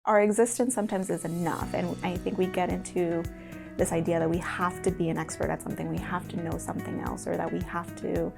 Our existence sometimes is enough, and I think we get into this idea that we have to be an expert at something, we have to know something else, or that we have to,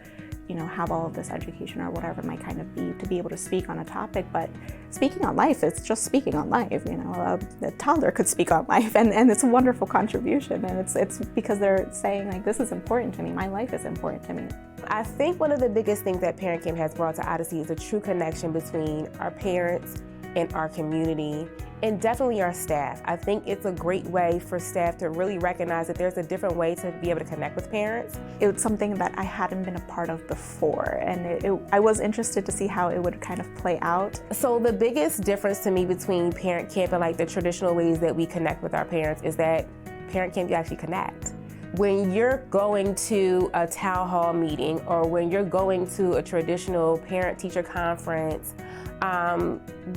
have all of this education or whatever it might kind of be to be able to speak on a topic. But speaking on life is just speaking on life. A toddler could speak on life, and it's a wonderful contribution. And it's because they're saying, like, this is important to me. My life is important to me. I think one of the biggest things that ParentCamp has brought to Odyssey is a true connection between our parents and our community, and definitely our staff. I think it's a great way for staff to really recognize that there's a different way to be able to connect with parents. It was something that I hadn't been a part of before, and I was interested to see how it would kind of play out. So the biggest difference to me between ParentCamp and like the traditional ways that we connect with our parents is that ParentCamp, you actually connect. When you're going to a town hall meeting, or when you're going to a traditional parent-teacher conference,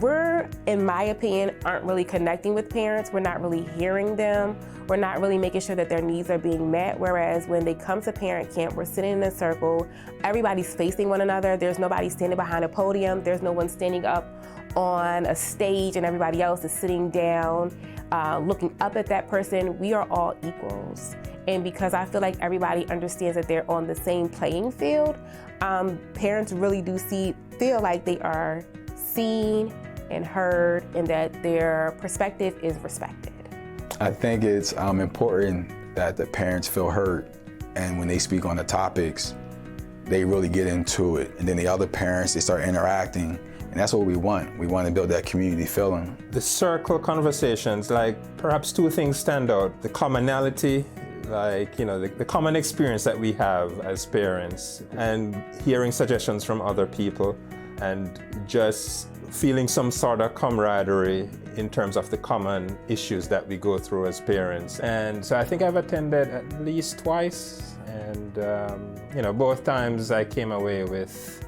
we're, in my opinion, aren't really connecting with parents. We're not really hearing them. We're not really making sure that their needs are being met. Whereas when they come to ParentCamp, we're sitting in a circle, everybody's facing one another. There's nobody standing behind a podium. There's no one standing up on a stage and everybody else is sitting down, looking up at that person. We are all equals. And because I feel like everybody understands that they're on the same playing field, parents really do feel like they are seen and heard, and that their perspective is respected. I think it's important that the parents feel heard, and when they speak on the topics, they really get into it. And then the other parents, they start interacting, and that's what we want. We want to build that community feeling. The circle conversations, like perhaps two things stand out. The commonality, like, the common experience that we have as parents, and hearing suggestions from other people, and just feeling some sort of camaraderie in terms of the common issues that we go through as parents. And so I think I've attended at least twice, and both times I came away with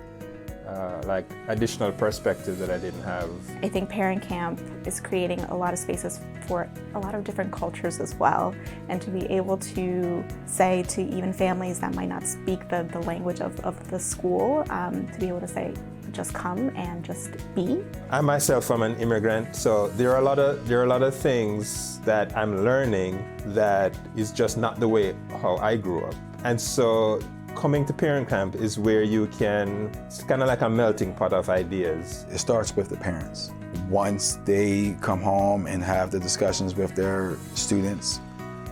like additional perspectives that I didn't have. I think ParentCamp is creating a lot of spaces for a lot of different cultures as well, and to be able to say to even families that might not speak the language of the school, to be able to say, just come and just be. I myself am an immigrant, so there are a lot of things that I'm learning that is just not the way how I grew up. And so coming to ParentCamp is where it's kind of like a melting pot of ideas. It starts with the parents. Once they come home and have the discussions with their students,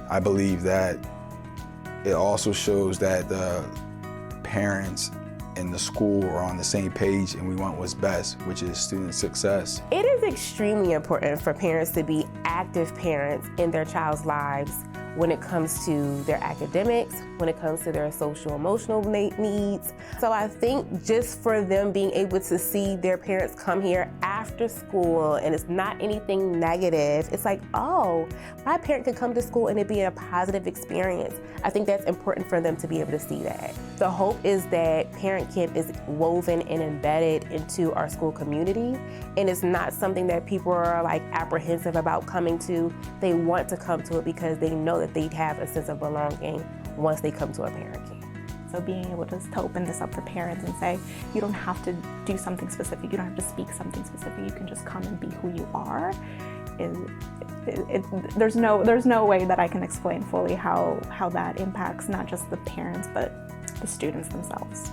I believe that it also shows that the parents and the school are on the same page, and we want what's best, which is student success. It is extremely important for parents to be active parents in their child's lives when it comes to their academics, when it comes to their social emotional needs. So I think just for them being able to see their parents come here after school, and it's not anything negative, it's like, oh, my parent can come to school and it be a positive experience. I think that's important for them to be able to see that. The hope is that ParentCamp is woven and embedded into our school community, and it's not something that people are like apprehensive about coming to. They want to come to it because they know that they'd have a sense of belonging once they come to a ParentCamp. So being able to open this up for parents and say, you don't have to do something specific, you don't have to speak something specific, you can just come and be who you are. There's no way that I can explain fully how that impacts not just the parents, but the students themselves.